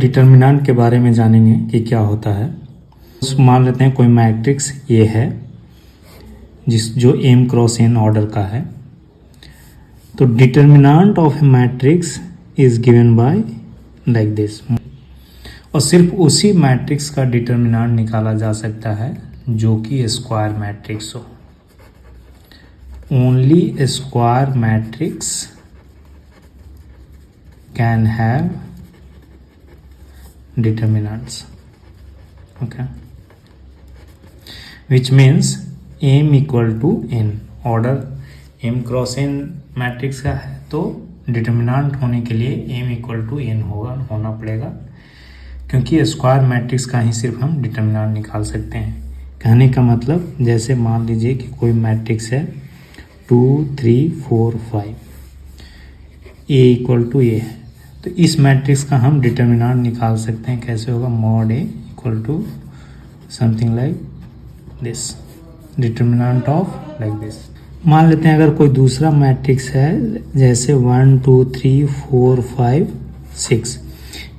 Determinant के बारे में जानेंगे कि क्या होता है। मान लेते हैं कोई मैट्रिक्स ये है जो m क्रॉस n ऑर्डर का है, तो determinant of A matrix is given by like this. और सिर्फ उसी मैट्रिक्स का डिटर्मिनेंट निकाला जा सकता है जो कि स्क्वायर मैट्रिक्स हो। Only a square matrix can have determinants, okay, which means m equal to n। Order m cross n matrix का है तो डिटर्मिनेंट होने के लिए m इक्वल टू n होना पड़ेगा, क्योंकि स्क्वायर मैट्रिक्स का ही सिर्फ हम डिटर्मिनेंट निकाल सकते हैं। कहने का मतलब जैसे मान लीजिए कि कोई मैट्रिक्स है 2 3 4 5, a इक्वल टू a है, तो इस मैट्रिक्स का हम डिटर्मिनेंट निकाल सकते हैं। कैसे होगा? Mod a equal to something like this, determinant of like this. मान लेते हैं अगर कोई दूसरा मैट्रिक्स है जैसे 1 2 3 4 5 6,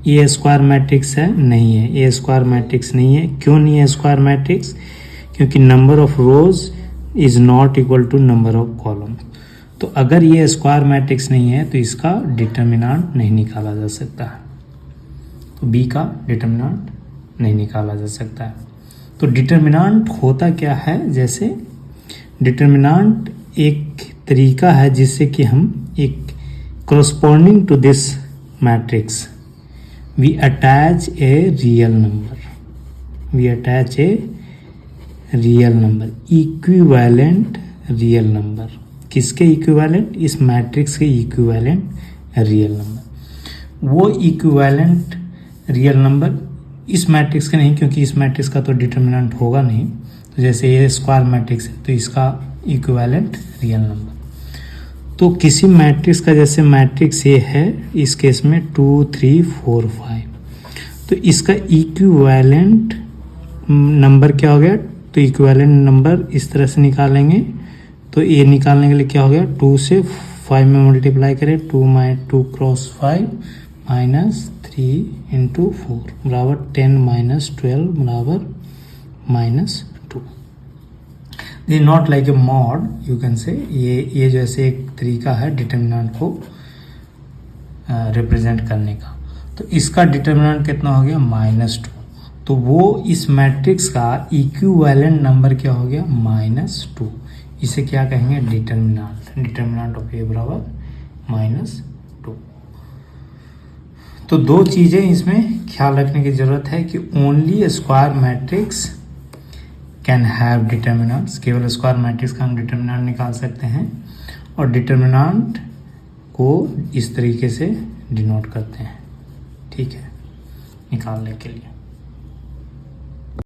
ये स्क्वायर मैट्रिक्स है? नहीं है, ये स्क्वायर मैट्रिक्स नहीं है। क्यों नहीं है स्क्वायर मैट्रिक्स? क्योंकि number of rows is not equal to number of column. तो अगर ये स्क्वायर मैट्रिक्स नहीं है तो इसका डिटर्मिनेंट नहीं निकाला जा सकता है, तो बी का डिटर्मिनेंट नहीं निकाला जा सकता है। तो डिटर्मिनेंट होता क्या है? जैसे डिटर्मिनेंट एक तरीका है जिससे कि हम एक corresponding to this matrix we attach a real number, equivalent real number। किसके इक्विवेलेंट? इस मैट्रिक्स के इक्विवेलेंट रियल नंबर। वो इक्विवेलेंट रियल नंबर इस मैट्रिक्स के नहीं, क्योंकि इस मैट्रिक्स का तो डिटर्मिनेंट होगा नहीं। तो जैसे ये स्क्वायर मैट्रिक्स है तो इसका इक्विवेलेंट रियल नंबर। तो किसी मैट्रिक्स का, जैसे मैट्रिक्स ये है इस केस में 2 3 4 5, तो इसका इक्विवेलेंट नंबर क्या हो गया? तो इक्विवेलेंट नंबर इस तरह से निकालेंगे, तो ये निकालने के लिए क्या हो गया? 2 से 5 में मल्टीप्लाई करें, 2 क्रॉस 5 माइनस 3 इंटू 4 बराबर 10 माइनस 12 बराबर माइनस 2। ये not like A mod, you can say ये जैसे एक तरीका है डिटर्मिनेंट को रिप्रेजेंट करने का। तो इसका डिटर्मिनेंट कितना हो गया? -2। तो वो इस मैट्रिक्स का इक्विवेलेंट नंबर क्या हो गया? -2। इसे क्या कहेंगे? डिटर्मिनेंट ऑफ ए बराबर -2। तो दो चीज़ें इसमें ख्याल रखने की ज़रूरत है कि only square matrix can have determinants. केवल स्क्वायर मैट्रिक्स का हम डिटर्मिनेंट निकाल सकते हैं, और डिटर्मिनेंट को इस तरीके से डिनोट करते हैं, ठीक है, निकालने के लिए।